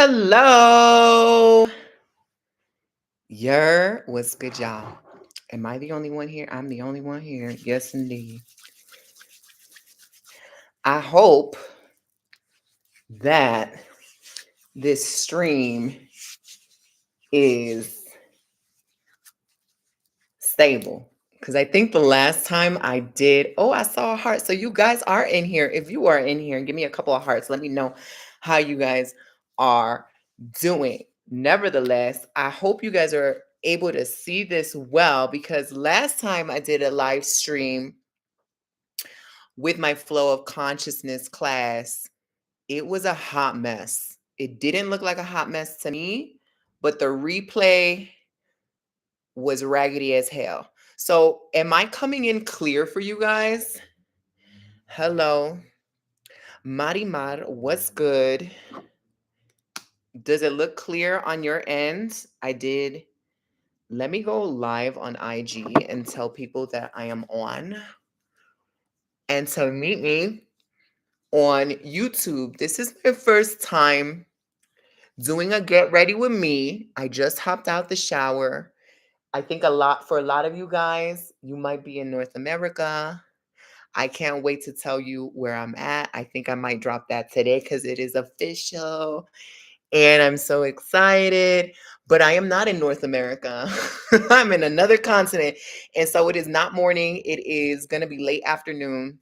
Hello. What's good, y'all? Am I the only one here? I'm the only one here. Yes, indeed. I hope that this stream is stable. Because I think the last time I did, I saw a heart. So you guys are in here. If you are in here, give me a couple of hearts. Let me know how you guys are doing. Nevertheless, I hope you guys are able to see this well because last time I did a live stream with my flow of consciousness class, it was a hot mess. It didn't look like a hot mess to me, but the replay was raggedy as hell. So, am I coming in clear for you guys? Hello. Marimar, what's good? Does it look clear on your end? I did. Let me go live on IG and tell people that I am on. And to meet me on YouTube. This is my first time doing a get ready with me. I just hopped out the shower. I think for a lot of you guys, you might be in North America. I can't wait to tell you where I'm at. I think I might drop that today because it is official. And I'm so excited. But I am not in North America. I'm in another continent. And so it is not morning. It is going to be late afternoon.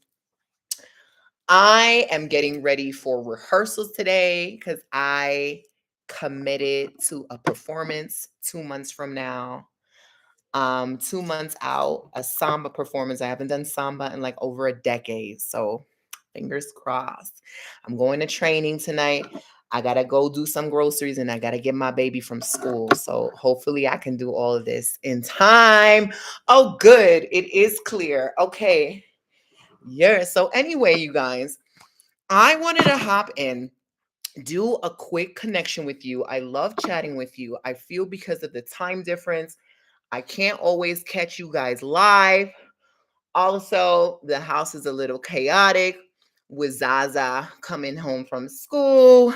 I am getting ready for rehearsals today because I committed to a performance 2 months from now. 2 months out, a samba performance. I haven't done samba in like over a decade. So fingers crossed. I'm going to training tonight. I gotta go do some groceries and I gotta get my baby from school. So hopefully I can do all of this in time. Oh, good. It is clear. Okay. Yeah. So anyway, you guys, I wanted to hop in, do a quick connection with you. I love chatting with you. I feel because of the time difference, I can't always catch you guys live. Also, the house is a little chaotic with Zaza coming home from school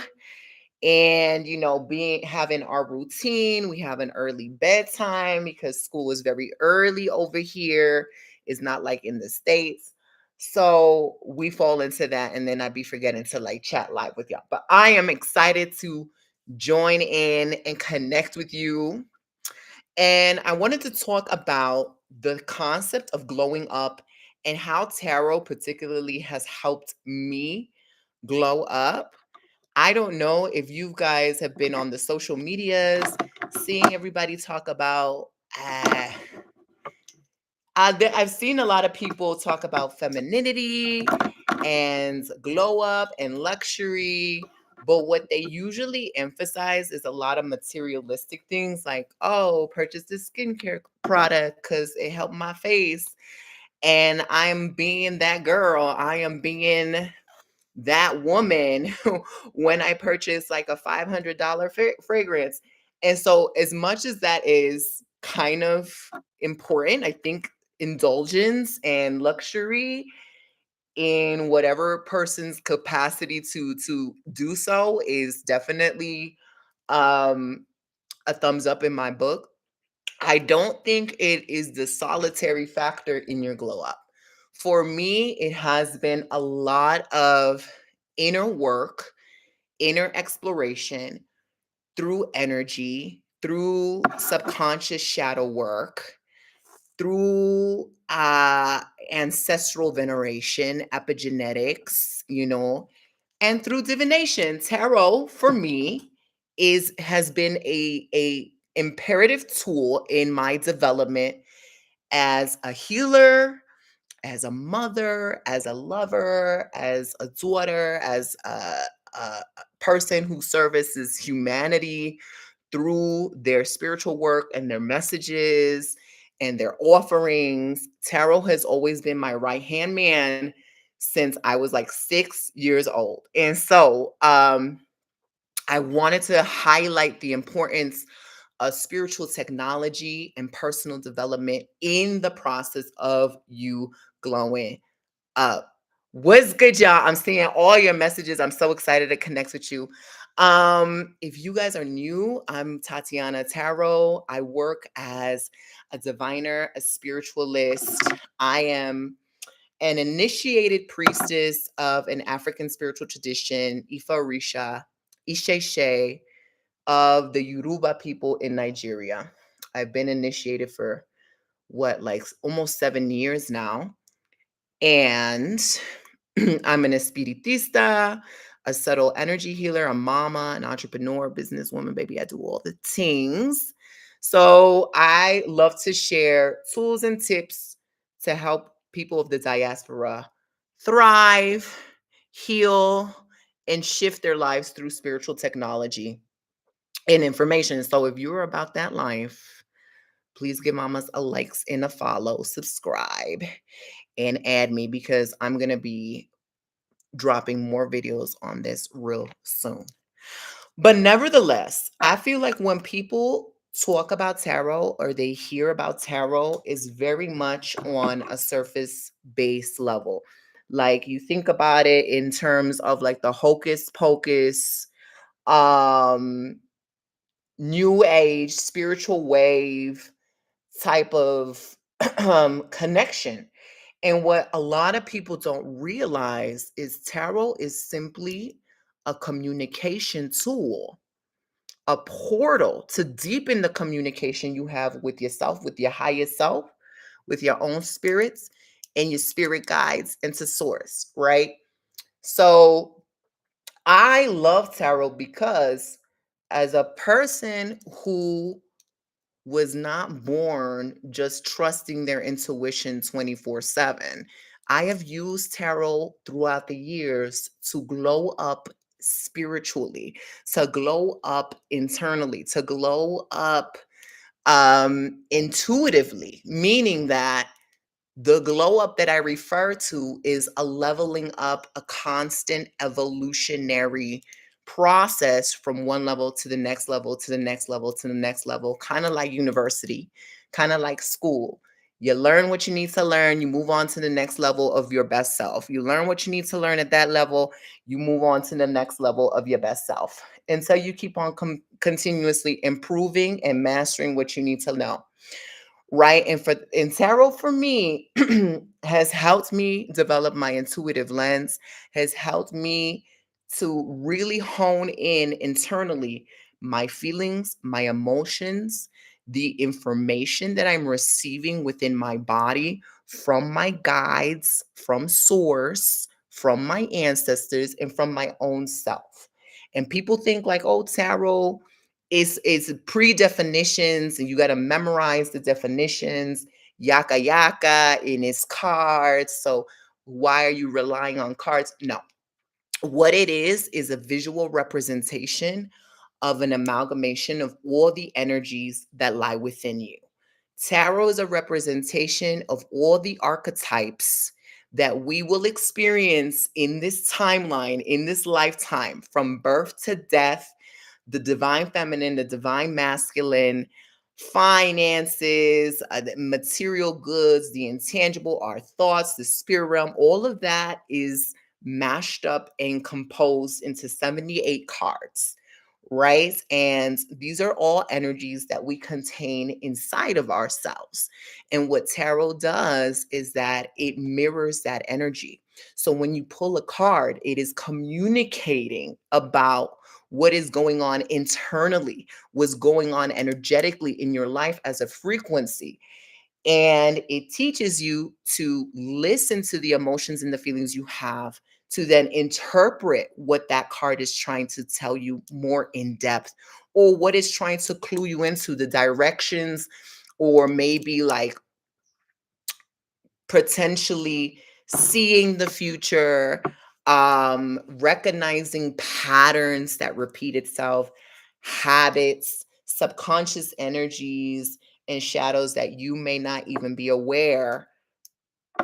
and being having our routine. We have an early bedtime because school is very early over here. It's not like in the States. So we fall into that, and then I'd be forgetting to like chat live with y'all. But I am excited to join in and connect with you. And I wanted to talk about the concept of glowing up and how tarot particularly has helped me glow up. I don't know if you guys have been on the social medias, seeing everybody talk about. I've seen a lot of people talk about femininity and glow up and luxury, but what they usually emphasize is a lot of materialistic things like, oh, purchase this skincare product because it helped my face. And I'm being that girl. I am being that woman when I purchased like a $500 fragrance. And so, as much as that is kind of important, I think indulgence and luxury in whatever person's capacity to do so is definitely um, a thumbs up in my book. I don't think it is the solitary factor in your glow up. For me, it has been a lot of inner work, inner exploration through energy, through subconscious shadow work, through ancestral veneration, epigenetics, and through divination. Tarot for me has been a imperative tool in my development as a healer, as a mother, as a lover, as a daughter, as a person who services humanity through their spiritual work and their messages and their offerings. Tarot has always been my right hand man since I was like 6 years old. And so I wanted to highlight the importance of spiritual technology and personal development in the process of you glowing up. What's good, y'all? I'm seeing all your messages. I'm so excited to connect with you. If you guys are new, I'm Tatiana Tarot. I work as a diviner, a spiritualist. I am an initiated priestess of an African spiritual tradition, Ifa Orisha, Isheshe, of the Yoruba people in Nigeria. I've been initiated for what, like almost 7 years now. And I'm an espiritista, a subtle energy healer, a mama, an entrepreneur, businesswoman, baby. I do all the things. So I love to share tools and tips to help people of the diaspora thrive, heal, and shift their lives through spiritual technology and information. So if you're about that life, please give mamas a likes and a follow, subscribe, and add me because I'm going to be dropping more videos on this real soon. But nevertheless, I feel like when people talk about tarot or they hear about tarot is very much on a surface based level. Like you think about it in terms of like the hocus pocus, um, new age, spiritual wave type of connection. And what a lot of people don't realize is tarot is simply a communication tool, a portal to deepen the communication you have with yourself, with your higher self, with your own spirits, and your spirit guides into source, right? So I love tarot because as a person who was not born just trusting their intuition 24/7. I have used tarot throughout the years to glow up spiritually, to glow up internally, to glow up intuitively, meaning that the glow up that I refer to is a leveling up, a constant evolutionary process from one level to the next level, to the next level, to the next level, kind of like university, kind of like school. You learn what you need to learn, you move on to the next level of your best self. You learn what you need to learn at that level, you move on to the next level of your best self. And so you keep on continuously improving and mastering what you need to know, right? And tarot for me has helped me develop my intuitive lens, has helped me to really hone in internally my feelings, my emotions, the information that I'm receiving within my body from my guides, from source, from my ancestors, and from my own self. And people think like, oh, tarot, it's pre-definitions and you got to memorize the definitions, yaka yaka, in its cards. So why are you relying on cards? No. What it is a visual representation of an amalgamation of all the energies that lie within you. Tarot is a representation of all the archetypes that we will experience in this timeline, in this lifetime, from birth to death, the divine feminine, the divine masculine, finances, the material goods, the intangible, our thoughts, the spirit realm, all of that is mashed up and composed into 78 cards, right? And these are all energies that we contain inside of ourselves. And what tarot does is that it mirrors that energy. So when you pull a card, it is communicating about what is going on internally, what's going on energetically in your life as a frequency. And it teaches you to listen to the emotions and the feelings you have, to then interpret what that card is trying to tell you more in depth, or what it's trying to clue you into, the directions, or maybe like potentially seeing the future, recognizing patterns that repeat itself, habits, subconscious energies, and shadows that you may not even be aware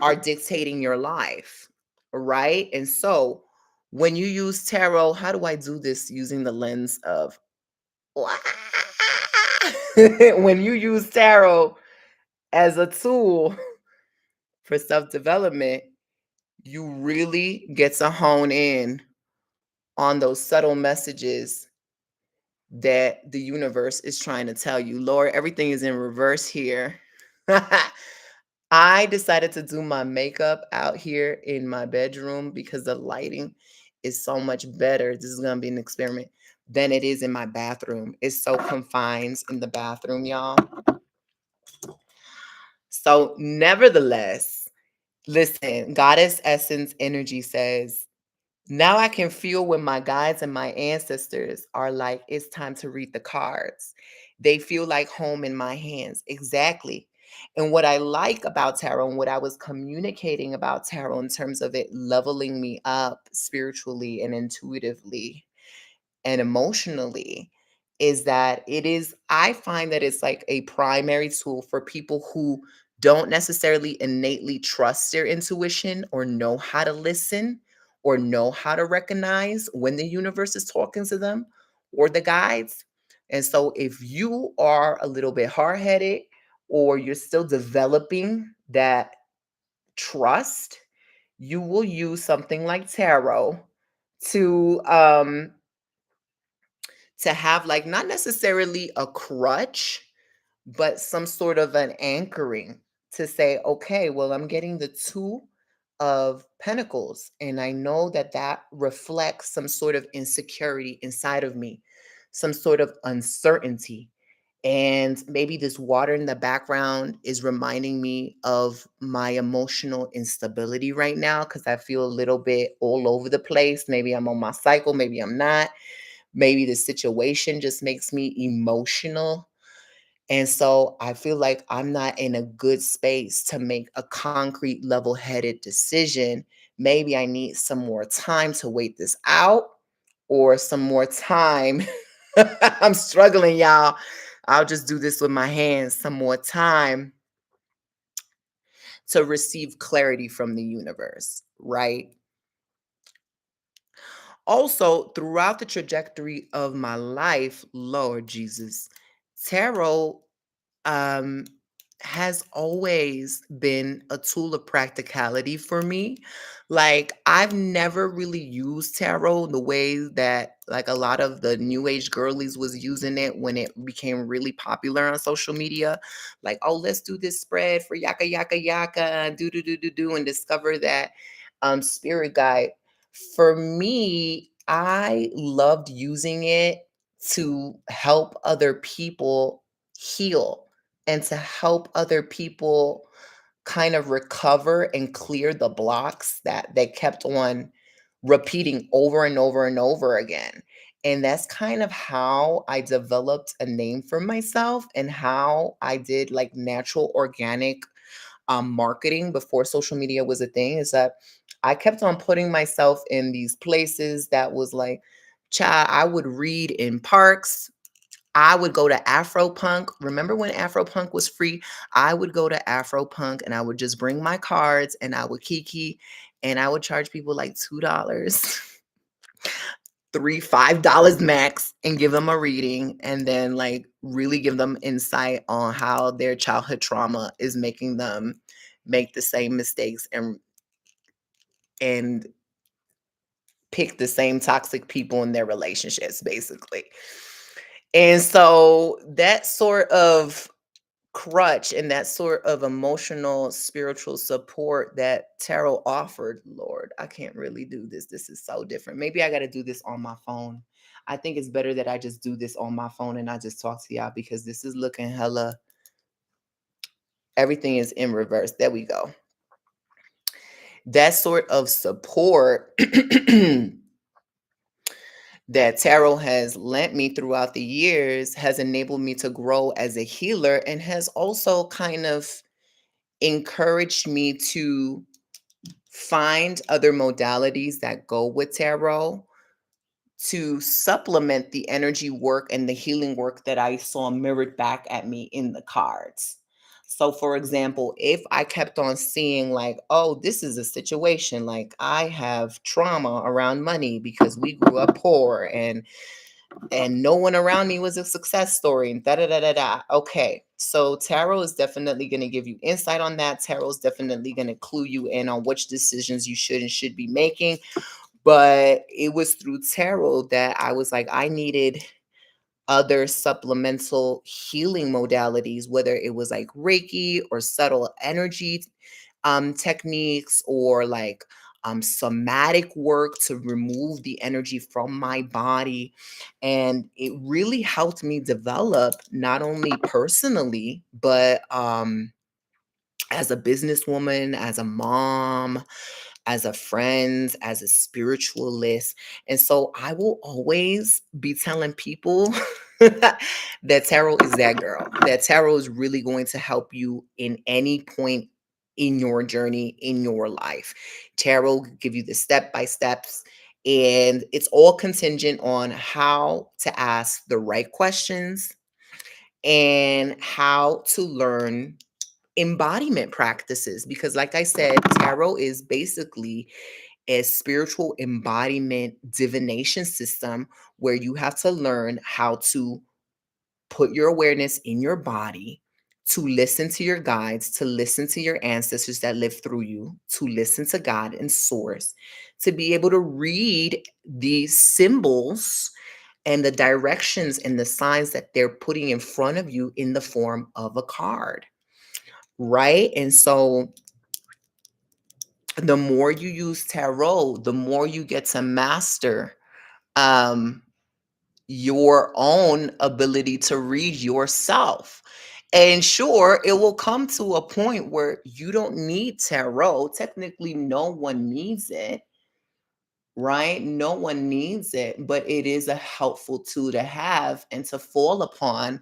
are dictating your life, right? And so when you use tarot, how do I do this using the lens of when you use tarot as a tool for self development, you really get to hone in on those subtle messages that the universe is trying to tell you. Lord, everything is in reverse here. I decided to do my makeup out here in my bedroom because the lighting is so much better. This is going to be an experiment than it is in my bathroom. It's so confined in the bathroom, y'all. So, nevertheless, listen, Goddess Essence Energy says, now I can feel when my guides and my ancestors are like, it's time to read the cards. They feel like home in my hands. Exactly. And what I like about tarot and what I was communicating about tarot in terms of it leveling me up spiritually and intuitively and emotionally is that I find that it's like a primary tool for people who don't necessarily innately trust their intuition or know how to listen or know how to recognize when the universe is talking to them or the guides. And so if you are a little bit hard-headed or you're still developing that trust, you will use something like tarot to have like not necessarily a crutch, but some sort of an anchoring to say, okay, well, I'm getting the two of pentacles. And I know that that reflects some sort of insecurity inside of me, some sort of uncertainty. And maybe this water in the background is reminding me of my emotional instability right now because I feel a little bit all over the place. Maybe I'm on my cycle, maybe I'm not. Maybe the situation just makes me emotional. And so I feel like I'm not in a good space to make a concrete, level headed decision. Maybe I need some more time to wait this out or some more time. I'm struggling, y'all. I'll just do this with my hands. Some more time to receive clarity from the universe, right? Also, throughout the trajectory of my life, Lord Jesus, tarot um, has always been a tool of practicality for me. Like, I've never really used tarot the way that, like, a lot of the new age girlies was using it when it became really popular on social media. Like, oh, let's do this spread for yaka, yaka, yaka, do, do, do, do, do, and discover that spirit guide. For me, I loved using it to help other people heal and to help other people kind of recover and clear the blocks that they kept on repeating over and over and over again. And that's kind of how I developed a name for myself and how I did like natural organic marketing before social media was a thing is that I kept on putting myself in these places that was like, child, I would read in parks. I would go to Afro Punk. Remember when Afro Punk was free? I would go to Afro Punk and I would just bring my cards and I would kiki and I would charge people like $2, $3, $5 max and give them a reading and then like really give them insight on how their childhood trauma is making them make the same mistakes and pick the same toxic people in their relationships, basically. And so that sort of crutch and that sort of emotional spiritual support that tarot offered, Lord, I can't really do this. This is so different. Maybe I got to do this on my phone. I think it's better that I just do this on my phone and I just talk to y'all because this is looking hella, everything is in reverse. There we go. That sort of support that tarot has lent me throughout the years has enabled me to grow as a healer and has also kind of encouraged me to find other modalities that go with tarot to supplement the energy work and the healing work that I saw mirrored back at me in the cards. So, for example, if I kept on seeing, like, oh, this is a situation, like I have trauma around money because we grew up poor and no one around me was a success story and da da da da da. Okay, so tarot is definitely going to give you insight on that. Tarot is definitely going to clue you in on which decisions you should and should be making. But it was through tarot that I was like, I needed other supplemental healing modalities, whether it was like Reiki or subtle energy techniques, or like somatic work to remove the energy from my body. And it really helped me develop not only personally, but as a businesswoman, as a mom, as a friend, as a spiritualist. And so I will always be telling people that tarot is that girl, that tarot is really going to help you in any point in your journey, in your life. Tarot will give you the step by steps, and it's all contingent on how to ask the right questions and how to learn embodiment practices, because like I said, tarot is basically a spiritual embodiment divination system where you have to learn how to put your awareness in your body, to listen to your guides, to listen to your ancestors that live through you, to listen to God and source, to be able to read these symbols and the directions and the signs that they're putting in front of you in the form of a card, right? And so the more you use tarot, the more you get to master um, your own ability to read yourself. And sure, it will come to a point where you don't need tarot. Technically, no one needs it, right? No one needs it, but it is a helpful tool to have and to fall upon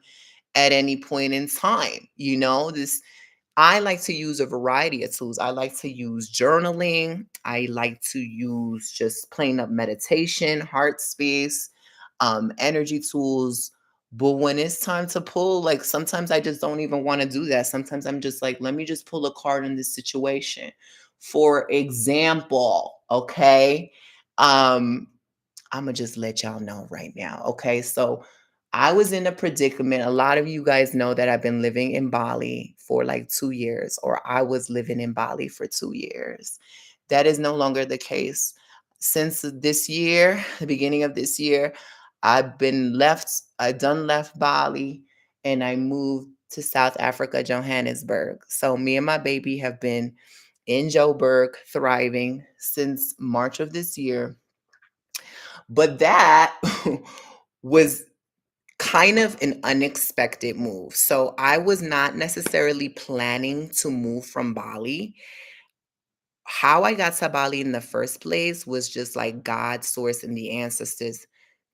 at any point in time. This I like to use a variety of tools. I like to use journaling. I like to use just plain up meditation, heart space, energy tools. But when it's time to pull, like sometimes I just don't even want to do that. Sometimes I'm just like, let me just pull a card in this situation. For example, okay. Um, I'm gonna just let y'all know right now. Okay. So I was in a predicament. A lot of you guys know that I've been living in Bali for like 2 years, or I was living in Bali for 2 years. That is no longer the case. Since this year, the beginning of this year, I done left Bali and I moved to South Africa, Johannesburg. So me and my baby have been in Joburg, thriving since March of this year. But that was kind of an unexpected move. So I was not necessarily planning to move from Bali. How I got to Bali in the first place was just like God, source, and the ancestors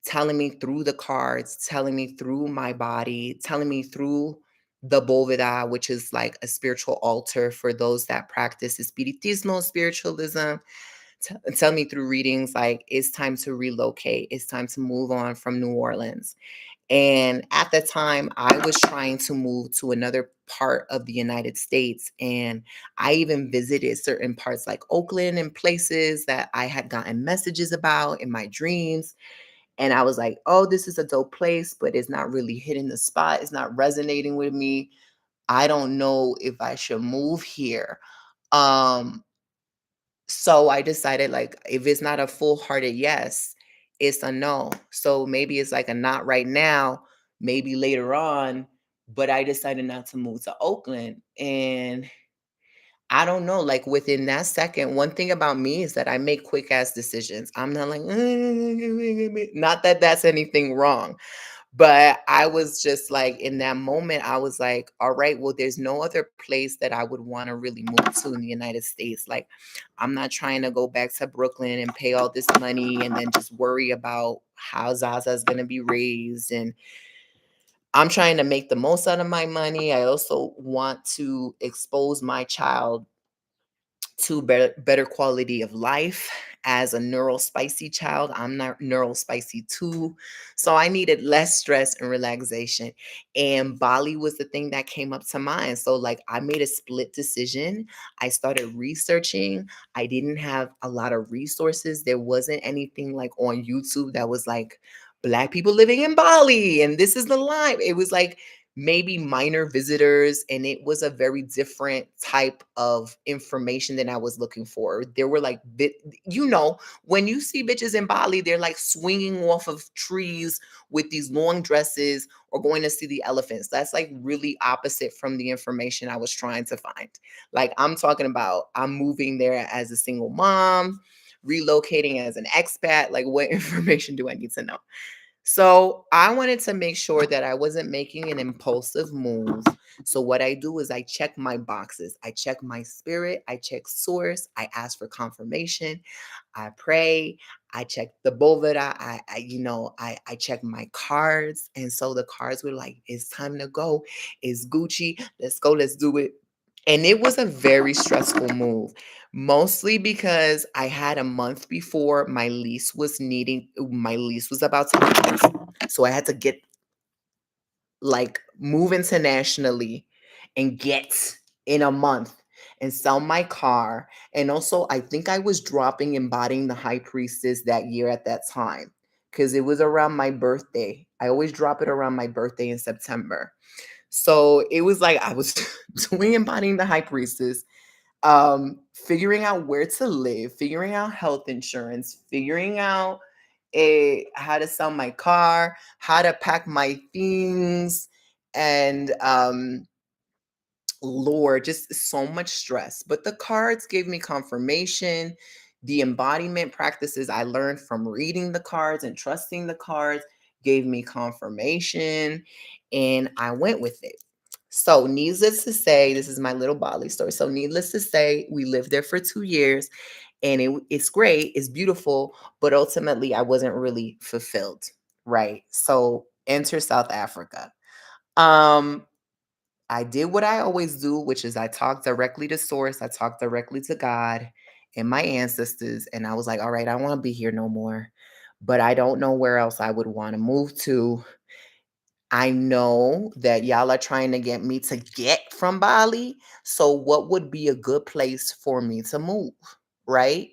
telling me through the cards, telling me through my body, telling me through the Boveda, which is like a spiritual altar for those that practice Espiritismo, spiritualism. Tell me through readings like it's time to relocate, it's time to move on from New Orleans. And at the time, I was trying to move to another part of the United States. And I even visited certain parts like Oakland and places that I had gotten messages about in my dreams. And I was like, oh, this is a dope place, but it's not really hitting the spot. It's not resonating with me. I don't know if I should move here. Um, so I decided, like, if it's not a full-hearted yes, it's a no. So maybe it's like a not right now, maybe later on, but I decided not to move to Oakland. And I don't know, like within that second, one thing about me is that I make quick ass decisions. I'm not like, not that that's anything wrong. But I was just like, in that moment, I was like, all right, well, there's no other place that I would want to really move to in the United States. Like, I'm not trying to go back to Brooklyn and pay all this money and then just worry about how Zaza is going to be raised. And I'm trying to make the most out of my money. I also want to expose my child to better quality of life. As a neural spicy child, I'm not neural spicy too. So I needed less stress and relaxation. And Bali was the thing that came up to mind. So like I made a split decision. I started researching. I didn't have a lot of resources. There wasn't anything like on YouTube that was like Black people living in Bali and this is the life. It was like maybe minor visitors, and it was a very different type of information than I was looking for. There were like when you see bitches in Bali, they're like swinging off of trees with these long dresses or going to see the elephants. That's like really opposite from the information I was trying to find. Like I'm talking about I'm moving there as a single mom, relocating as an expat. Like what information do I need to know? So I wanted to make sure that I wasn't making an impulsive move. So what I do is I check my boxes. I check my spirit. I check source. I ask for confirmation. I pray. I check the boveda. I check my cards. And so the cards were like, it's time to go. It's Gucci. Let's go. Let's do it. And it was a very stressful move, mostly because I had a month before my lease was about to end. So I had to get move internationally and get in a month and sell my car. And also, I think I was dropping Embodying the High Priestess that year at that time because it was around my birthday. I always drop it around my birthday in September. So it was like I was doing Embodying the High Priestess, figuring out where to live, figuring out health insurance, figuring out how to sell my car, how to pack my things, and Lord, just so much stress. But the cards gave me confirmation. The embodiment practices I learned from reading the cards and trusting the cards gave me confirmation, and I went with it. So, needless to say, this is my little Bali story. So, needless to say, we lived there for 2 years, and it's great, it's beautiful, but ultimately, I wasn't really fulfilled, right? So, enter South Africa. Um, I did what I always do, which is I talked directly to source, I talked directly to God and my ancestors, and I was like, all right, I don't want to be here no more, but I don't know where else I would want to move to. I know that y'all are trying to get me to get from Bali. So, what would be a good place for me to move? Right.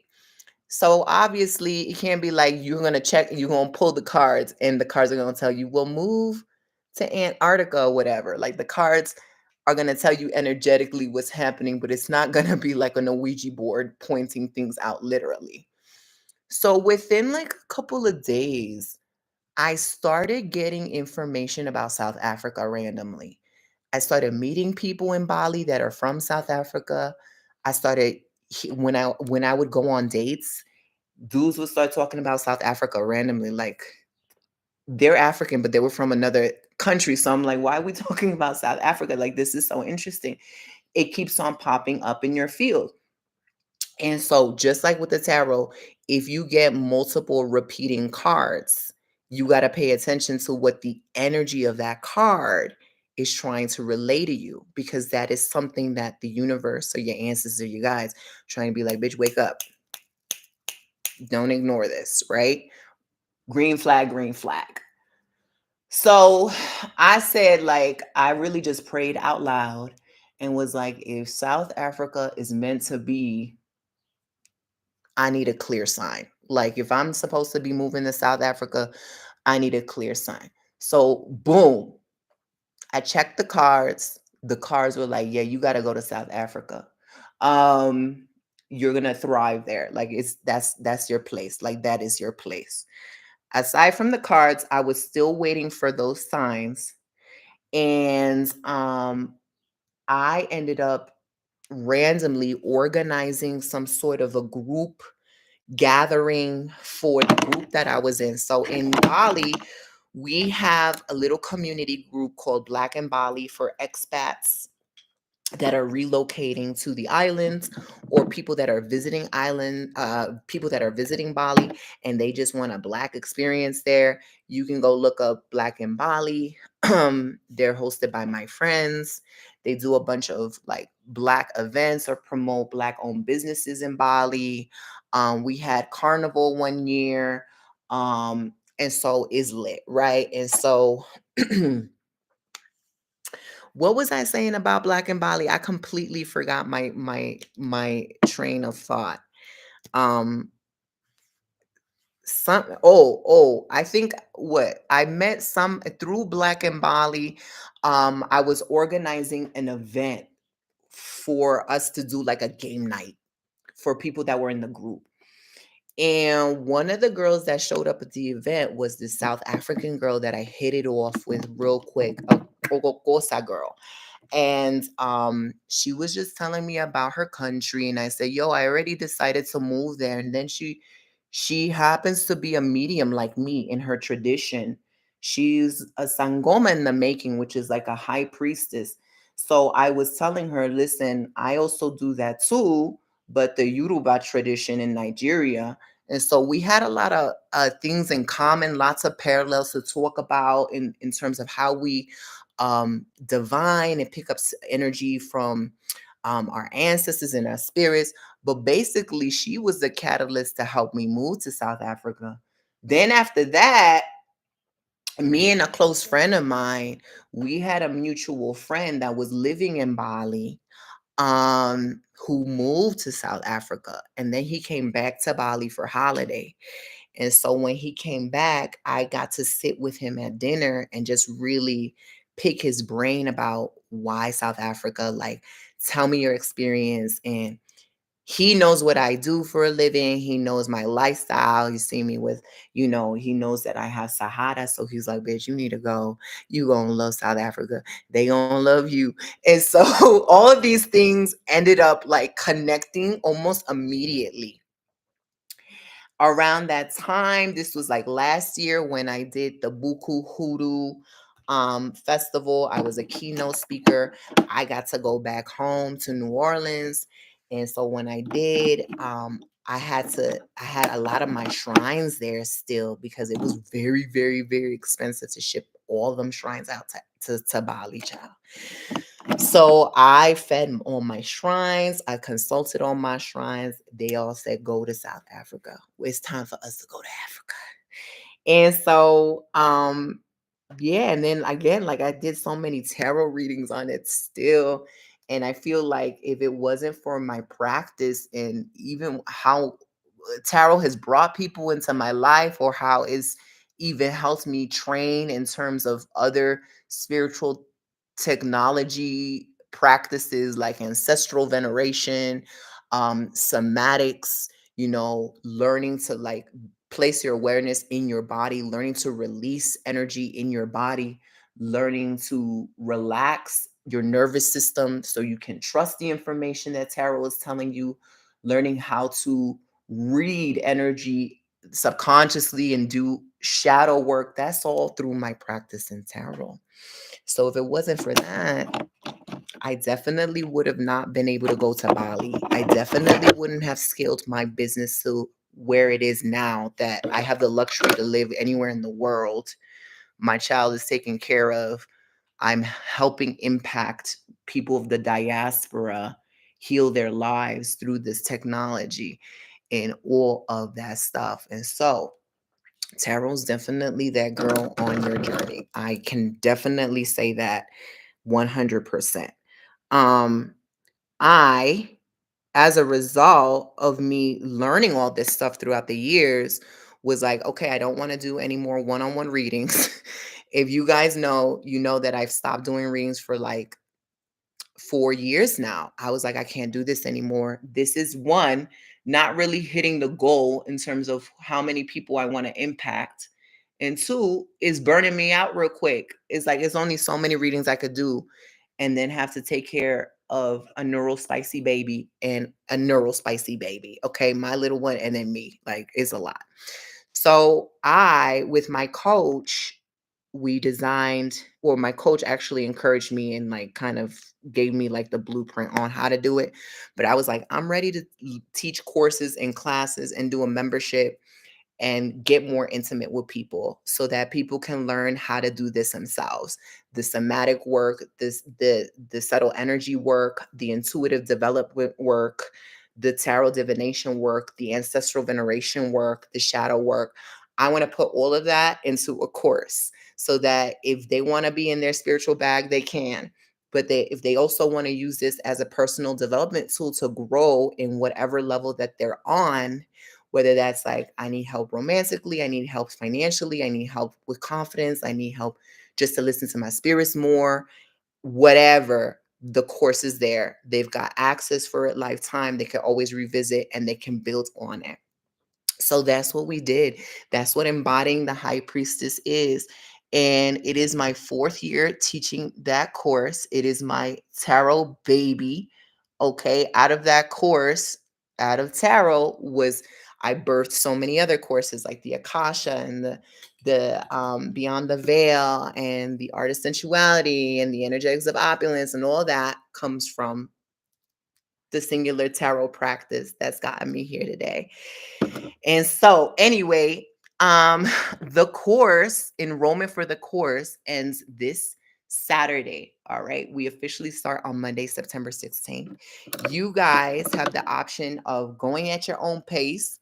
So, obviously, it can't be like you're going to pull the cards, and the cards are going to tell you, we'll move to Antarctica or whatever. Like, the cards are going to tell you energetically what's happening, but it's not going to be like a Ouija board pointing things out literally. So, within like a couple of days, I started getting information about South Africa randomly. I started meeting people in Bali that are from South Africa. I started when I would go on dates, dudes would start talking about South Africa randomly, like they're African, but they were from another country. So I'm like, why are we talking about South Africa? Like, this is so interesting. It keeps on popping up in your field. And so, just like with the tarot, if you get multiple repeating cards, you got to pay attention to what the energy of that card is trying to relay to you, because that is something that the universe or your ancestors or you guys trying to be like, bitch, wake up. Don't ignore this, right? Green flag, green flag. So I said, like, I really just prayed out loud and was like, if South Africa is meant to be, I need a clear sign. Like, if I'm supposed to be moving to South Africa, I need a clear sign. So, boom, I checked the cards. The cards were like, yeah, you got to go to South Africa. Um, you're gonna thrive there. Like, that's your place. Like, that is your place. Aside from the cards, I was still waiting for those signs. And I ended up randomly organizing some sort of a group gathering for the group that I was in. So in Bali, we have a little community group called Black in Bali for expats that are relocating to the islands, or people that are visiting Bali and they just want a Black experience there. You can go look up Black in Bali. They're hosted by my friends. They do a bunch of like Black events or promote Black owned businesses in Bali. We had carnival one year. And so it's lit, right? And so what was I saying about Black and Bali? I completely forgot my train of thought. Um, Some I think what I met some through Black and Bali. I was organizing an event for us to do like a game night for people that were in the group. And one of the girls that showed up at the event was this South African girl that I hit it off with real quick, a Ogokosa girl. And she was just telling me about her country, and I said, yo, I already decided to move there. And then she happens to be a medium like me in her tradition. She's a sangoma in the making, which is like a high priestess. So I was telling her, listen, I also do that too, but the Yoruba tradition in Nigeria. And so we had a lot of things in common, lots of parallels to talk about in terms of how we divine and pick up energy from our ancestors and our spirits. But basically, she was the catalyst to help me move to South Africa. Then after that, me and a close friend of mine, we had a mutual friend that was living in Bali, who moved to South Africa, and then he came back to Bali for holiday. And so when he came back, I got to sit with him at dinner and just really pick his brain about why South Africa. Like, tell me your experience. And he knows what I do for a living. He knows my lifestyle. He's seen me with, he knows that I have Sahara. So he's like, bitch, you need to go. You gonna love South Africa. They gonna love you. And so all of these things ended up like connecting almost immediately. Around that time, this was like last year when I did the Buku Hoodoo festival. I was a keynote speaker. I got to go back home to New Orleans. And so when I did, I had a lot of my shrines there still because it was very, very, very expensive to ship all them shrines out to Bali, child. So I fed on my shrines. I consulted on my shrines. They all said, go to South Africa. It's time for us to go to Africa. And so, yeah, and then again, like I did so many tarot readings on it still. And I feel like if it wasn't for my practice and even how tarot has brought people into my life, or how it's even helped me train in terms of other spiritual technology practices like ancestral veneration, somatics, learning to like place your awareness in your body, learning to release energy in your body, learning to relax your nervous system so you can trust the information that tarot is telling you, learning how to read energy subconsciously and do shadow work. That's all through my practice in tarot. So if it wasn't for that, I definitely would have not been able to go to Bali. I definitely wouldn't have scaled my business to where it is now, that I have the luxury to live anywhere in the world. My child is taken care of. I'm helping impact people of the diaspora heal their lives through this technology and all of that stuff. And so, Tarot's definitely that girl on your journey. I can definitely say that 100%. Um, I, as a result of me learning all this stuff throughout the years, was like, okay, I don't want to do any more one-on-one readings. If you guys know, you know that I've stopped doing readings for like 4 years now. I was like, I can't do this anymore. This is one, not really hitting the goal in terms of how many people I want to impact. And two, is burning me out real quick. It's like, it's only so many readings I could do and then have to take care of a neural spicy baby and a neural spicy baby. Okay. My little one and then me. Like, it's a lot. So I, with my coach, we designed, or my coach actually encouraged me and like kind of gave me like the blueprint on how to do it. But I was like, I'm ready to teach courses and classes and do a membership and get more intimate with people so that people can learn how to do this themselves. The somatic work, the subtle energy work, the intuitive development work, the tarot divination work, the ancestral veneration work, the shadow work. I want to put all of that into a course so that if they want to be in their spiritual bag, they can. But if they also want to use this as a personal development tool to grow in whatever level that they're on, whether that's like, I need help romantically, I need help financially, I need help with confidence, I need help just to listen to my spirits more, whatever, the course is there. They've got access for it lifetime. They can always revisit and they can build on it. So that's what we did. That's what Embodying the High Priestess is. And it is my 4th year teaching that course. It is my tarot baby. Okay. Out of that course, out of tarot was, I birthed so many other courses like the Akasha and the Beyond the Veil and the Art of Sensuality and the Energetics of Opulence, and all that comes from the singular tarot practice that's gotten me here today. And so, anyway, the course enrollment for the course ends this Saturday. All right. We officially start on Monday, September 16th. You guys have the option of going at your own pace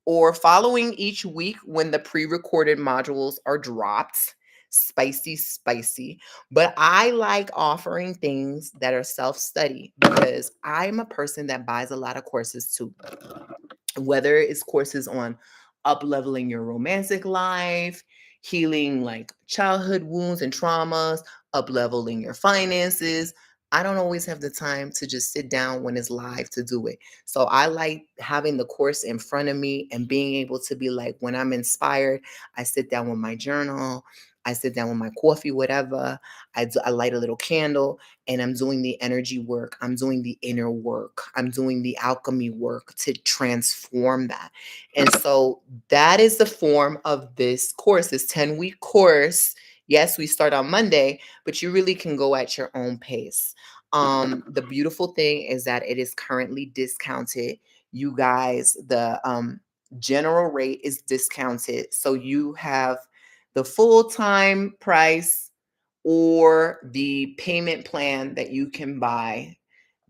or following each week when the pre-recorded modules are dropped. Spicy, spicy. But I like offering things that are self-study because I'm a person that buys a lot of courses too, whether it's courses on up leveling your romantic life, healing like childhood wounds and traumas, up leveling your finances. I don't always have the time to just sit down when it's live to do it. So I like having the course in front of me and being able to be like, when I'm inspired, I sit down with my journal, I sit down with my coffee, whatever. I light a little candle and I'm doing the energy work. I'm doing the inner work. I'm doing the alchemy work to transform that. And so that is the form of this course, this 10-week course. Yes, we start on Monday, but you really can go at your own pace. The beautiful thing is that it is currently discounted. You guys, the general rate is discounted. So you have the full-time price or the payment plan that you can buy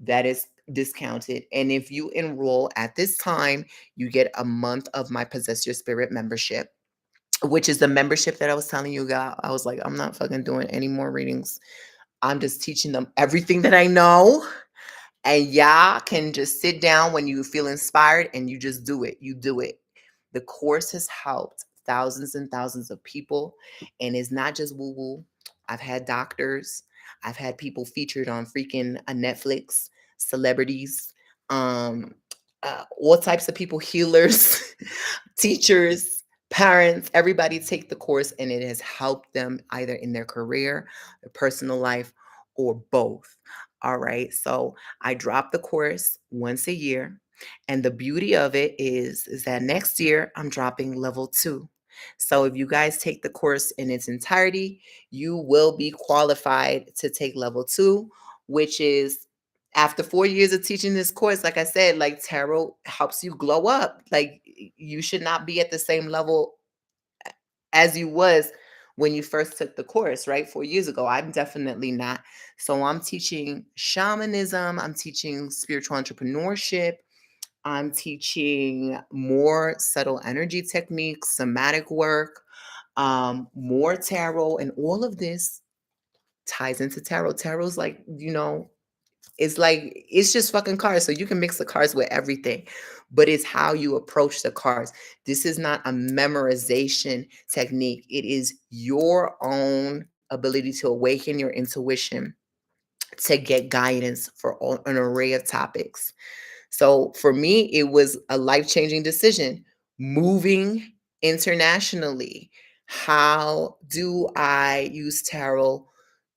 that is discounted. And if you enroll at this time, you get a month of my Possess Your Spirit membership, which is the membership that I was telling you about. I was like, I'm not fucking doing any more readings. I'm just teaching them everything that I know. And y'all can just sit down when you feel inspired and you just do it. You do it. The course has helped thousands and thousands of people. And it's not just woo woo. I've had doctors, I've had people featured on freaking Netflix, celebrities, um, all types of people, healers, teachers, parents, everybody take the course, and it has helped them either in their career, their personal life, or both. All right. So I drop the course once a year. And the beauty of it is that next year I'm dropping level 2. So if you guys take the course in its entirety, you will be qualified to take level 2, which is after 4 years of teaching this course. Like I said, like tarot helps you glow up. Like you should not be at the same level as you was when you first took the course, right? 4 years ago. I'm definitely not. So I'm teaching shamanism, I'm teaching spiritual entrepreneurship, I'm teaching more subtle energy techniques, somatic work, more tarot, and all of this ties into tarot. Tarot's like, it's like, it's just fucking cards. So you can mix the cards with everything, but it's how you approach the cards. This is not a memorization technique. It is your own ability to awaken your intuition to get guidance for an array of topics. So for me, it was a life-changing decision. Moving internationally. How do I use tarot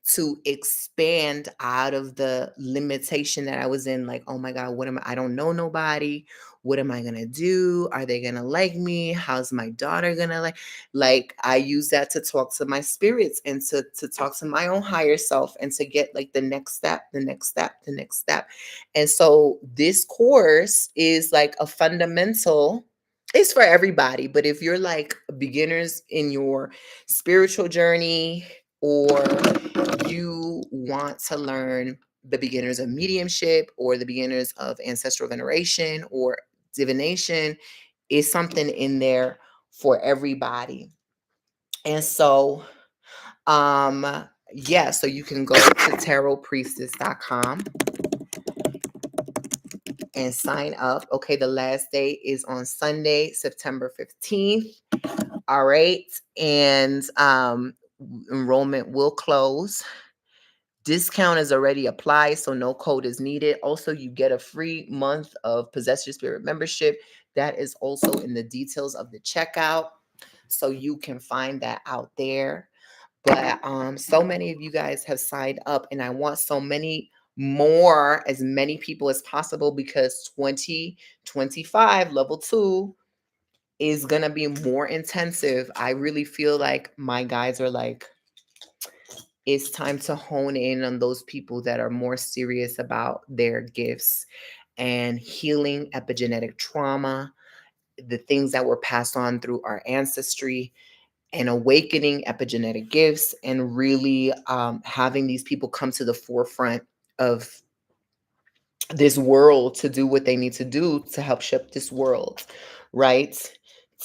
to expand out of the limitation that I was in? Like, oh my God, I don't know nobody. What am I gonna do? Are they gonna like me? How's my daughter gonna like I use that to talk to my spirits and to talk to my own higher self and to get like the next step, the next step, the next step. And so this course is like a fundamental, it's for everybody, but if you're like beginners in your spiritual journey, or you want to learn the beginners of mediumship or the beginners of ancestral veneration or divination, is something in there for everybody. And so yeah, so you can go to tarotpriestess.com and sign up. Okay, the last day is on Sunday, September 15th. All right. And enrollment will close. Discount is already applied, so no code is needed. Also, you get a free month of Possess Your Spirit membership. That is also in the details of the checkout. So you can find that out there. But so many of you guys have signed up, and I want so many more, as many people as possible, because 2025 level 2 is gonna be more intensive. I really feel like my guys are like, it's time to hone in on those people that are more serious about their gifts and healing epigenetic trauma, the things that were passed on through our ancestry, and awakening epigenetic gifts, and really having these people come to the forefront of this world to do what they need to do to help shape this world, right?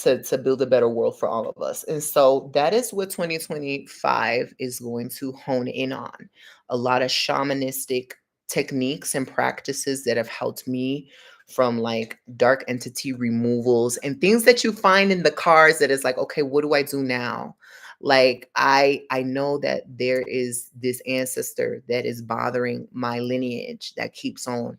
To build a better world for all of us. And so that is what 2025 is going to hone in on. A lot of shamanistic techniques and practices that have helped me, from like dark entity removals and things that you find in the cards that is like, okay, what do I do now? Like I know that there is this ancestor that is bothering my lineage that keeps on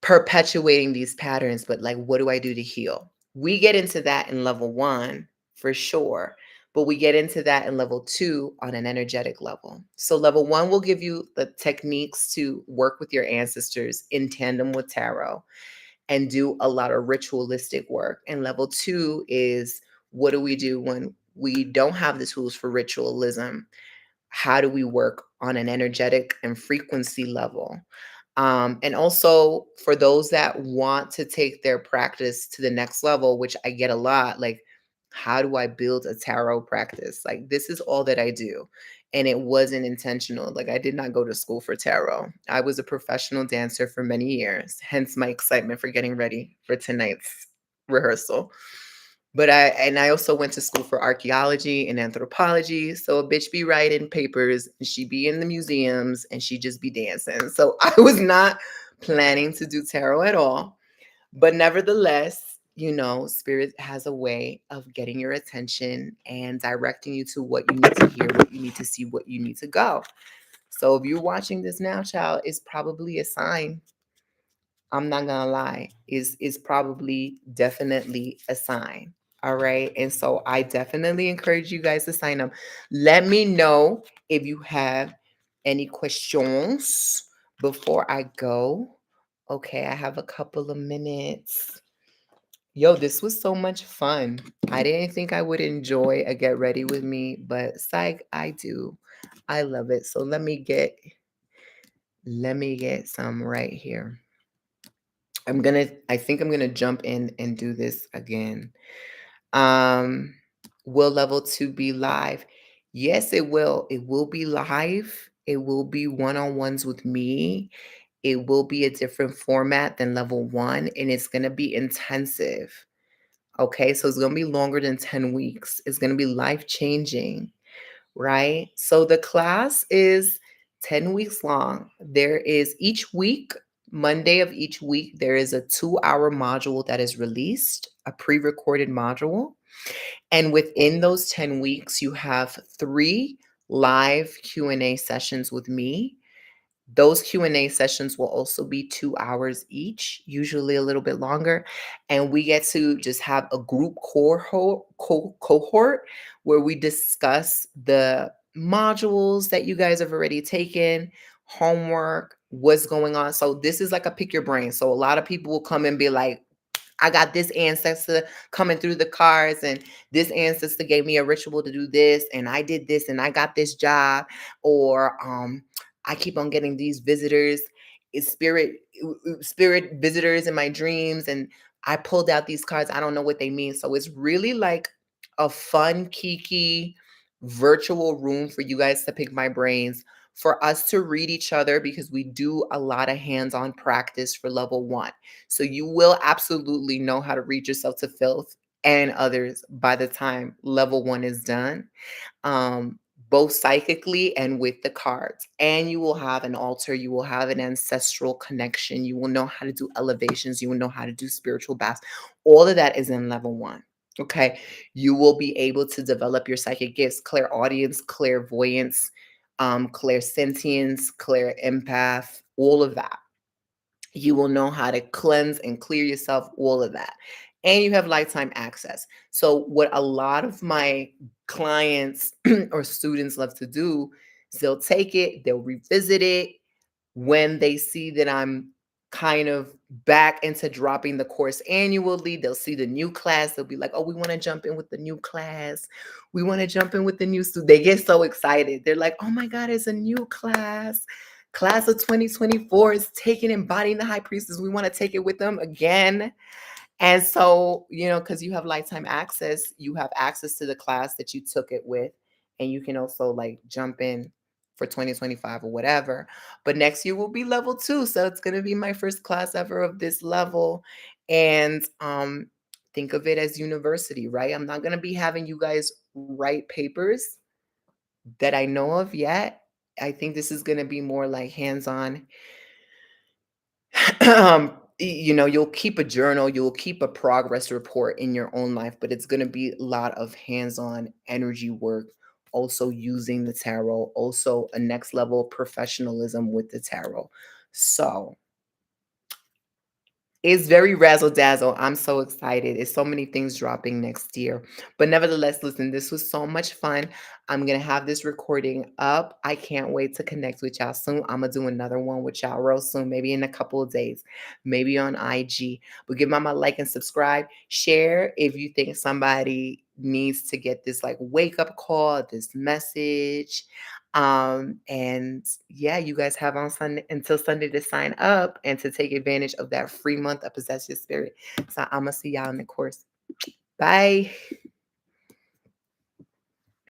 perpetuating these patterns, but like, what do I do to heal? We get into that in level 1 for sure, but we get into that in level 2 on an energetic level. So level 1 will give you the techniques to work with your ancestors in tandem with tarot and do a lot of ritualistic work. And level 2 is, what do we do when we don't have the tools for ritualism? How do we work on an energetic and frequency level? And also for those that want to take their practice to the next level, which I get a lot, like, how do I build a tarot practice? Like, this is all that I do. And it wasn't intentional. Like, I did not go to school for tarot. I was a professional dancer for many years, hence my excitement for getting ready for tonight's rehearsal. But I also went to school for archaeology and anthropology. So a bitch be writing papers and she be in the museums and she just be dancing. So I was not planning to do tarot at all. But nevertheless, spirit has a way of getting your attention and directing you to what you need to hear, what you need to see, what you need to go. So if you're watching this now, child, it's probably a sign. I'm not gonna lie, is probably definitely a sign. All right. And so I definitely encourage you guys to sign up. Let me know if you have any questions before I go. Okay, I have a couple of minutes. Yo, this was so much fun. I didn't think I would enjoy a get ready with me, but psych, I do. I love it. So let me get some right here. I think I'm gonna jump in and do this again. Um, will level 2 be live? Yes, it will. It will be live. It will be one-on-ones with me. It will be a different format than level 1, and it's gonna be intensive. Okay, so it's gonna be longer than 10 weeks. It's gonna be life-changing, right? So the class is 10 weeks long. There is each week, Monday of each week, there is a 2-hour module that is released, a pre-recorded module. And within those 10 weeks, you have 3 live Q&A sessions with me. Those Q&A sessions will also be 2 hours each, usually a little bit longer, and we get to just have a group cohort where we discuss the modules that you guys have already taken, homework, what's going on. So this is like a pick your brain. So a lot of people will come and be like, I got this ancestor coming through the cards, and this ancestor gave me a ritual to do this, and I did this, and I got this job, or I keep on getting these visitors, spirit visitors in my dreams, and I pulled out these cards. I don't know what they mean. So it's really like a fun, kiki virtual room for you guys to pick my brains, for us to read each other, because we do a lot of hands-on practice for level 1. So you will absolutely know how to read yourself to filth and others by the time level 1 is done. Um, both psychically and with the cards. And you will have an altar, you will have an ancestral connection, you will know how to do elevations, you will know how to do spiritual baths. All of that is in level 1. Okay. You will be able to develop your psychic gifts, clairaudience, clairvoyance, clairsentience, clair empath, all of that. You will know how to cleanse and clear yourself, all of that. And you have lifetime access. So, what a lot of my clients or students love to do is they'll take it, they'll revisit it when they see that I'm kind of back into dropping the course annually. They'll see the new class. They'll be like, oh, we want to jump in with the new class. We want to jump in with the new student. They get so excited. They're like, oh my God, it's a new class. Class of 2024 is taking Embodying the High Priestess. We want to take it with them again. And so, because you have lifetime access, you have access to the class that you took it with, and you can also like jump in for 2025 or whatever. But next year will be level 2. So it's going to be my first class ever of this level. And think of it as university, right? I'm not going to be having you guys write papers that I know of yet. I think this is going to be more like hands-on. You'll keep a journal, you'll keep a progress report in your own life, but it's going to be a lot of hands-on energy work, also using the tarot, also a next level professionalism with the tarot. So it's very razzle dazzle. I'm so excited. It's so many things dropping next year. But nevertheless, listen, this was so much fun. I'm going to have this recording up. I can't wait to connect with y'all soon. I'm going to do another one with y'all real soon, maybe in a couple of days, maybe on IG. But give mama a like and subscribe. Share if you think somebody needs to get this like wake up call, this message. And yeah, you guys have on Sunday until Sunday to sign up and to take advantage of that free month of Possess Your Spirit. So I'm gonna see y'all in the course. Bye.